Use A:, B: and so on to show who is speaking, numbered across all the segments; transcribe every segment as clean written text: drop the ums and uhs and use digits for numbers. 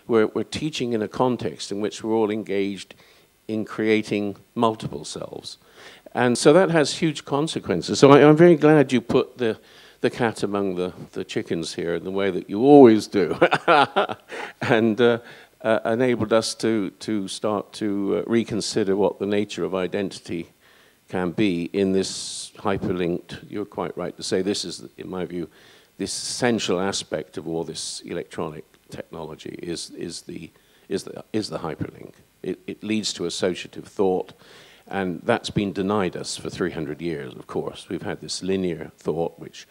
A: we're teaching in a context in which we're all engaged in creating multiple selves. And so that has huge consequences. So I'm very glad you put the cat among the chickens here in the way that you always do. And enabled us to start to reconsider what the nature of identity can be in this hyperlinked, you're quite right to say, this is, in my view, this essential aspect of all this electronic technology is the hyperlink. It leads to associative thought, and that's been denied us for 300 years, of course. We've had this linear thought which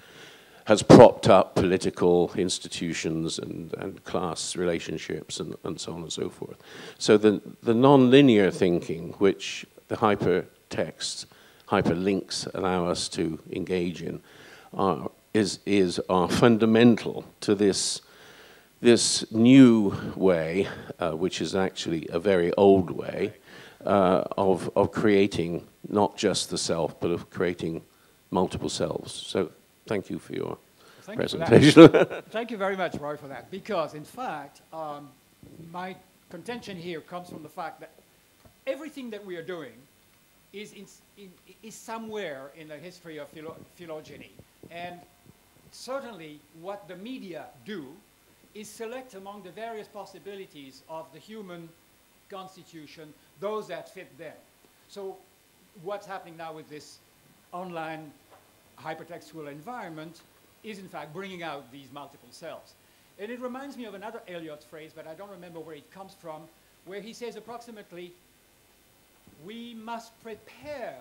A: has propped up political institutions and class relationships and so on and so forth. So the non-linear thinking, which the hypertext, hyperlinks allow us to engage in, are fundamental to this new way, which is actually a very old way, of creating not just the self, but of creating multiple selves. So thank you for your presentation.
B: Thank you very much, Roy, for that. Because, in fact, my contention here comes from the fact that everything that we are doing is somewhere in the history of phylogeny. And certainly what the media do is select among the various possibilities of the human constitution those that fit them. So what's happening now with this online hypertextual environment is in fact bringing out these multiple selves. And it reminds me of another Eliot phrase, but I don't remember where it comes from, where he says approximately, we must prepare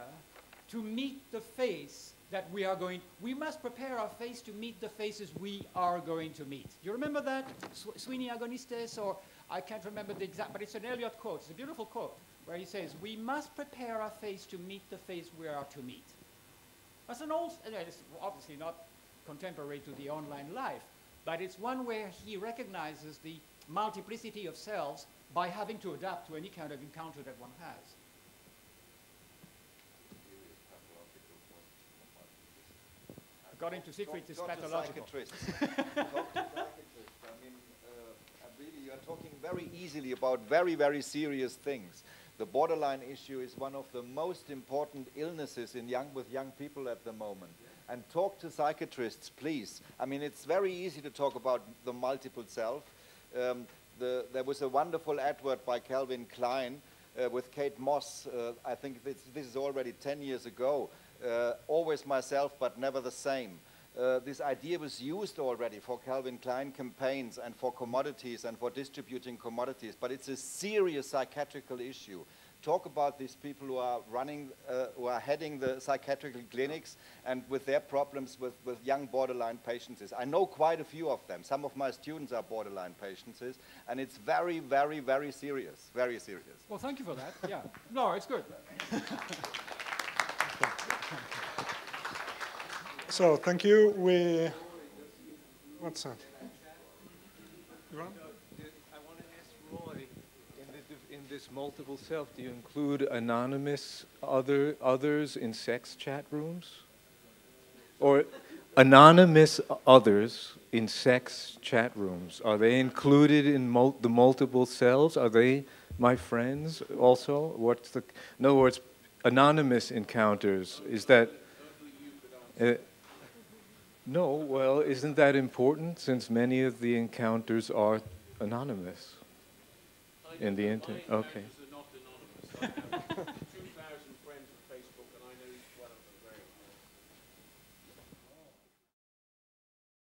B: to meet the face that we must prepare our face to meet the faces we are going to meet. You remember that? Sweeney Agonistes, or I can't remember the exact, but it's an Eliot quote. It's a beautiful quote where he says, we must prepare our face to meet the face we are to meet. That's an old, it's obviously not contemporary to the online life, but it's one where he recognizes the multiplicity of selves by having to adapt to any kind of encounter that one has. According to Siegfried, it's pathological.
C: Talk to psychiatrists. I mean, really, you are talking very easily about very, very serious things. The borderline issue is one of the most important illnesses with young people at the moment. And talk to psychiatrists, please. I mean, it's very easy to talk about the multiple self. There was a wonderful advert by Calvin Klein with Kate Moss. I think this is already 10 years ago. Always myself, but never the same. This idea was used already for Calvin Klein campaigns and for commodities and for distributing commodities, but it's a serious psychiatrical issue. Talk about these people who are who are heading the psychiatrical clinics and with their problems with young borderline patients. I know quite a few of them. Some of my students are borderline patients, and it's very, very, very serious. Very serious.
B: Well, thank you for that. Yeah. No, it's good.
D: So, thank you. What's that? You want?
E: I want to ask Roy, in this multiple self, do you include anonymous others in sex chat rooms? Or anonymous others in sex chat rooms, are they included in the multiple selves? Are they my friends also? In other words, anonymous encounters, is that... no, well, isn't that important since many of the encounters are anonymous in the internet? Okay.
A: Are not anonymous. I have 2,000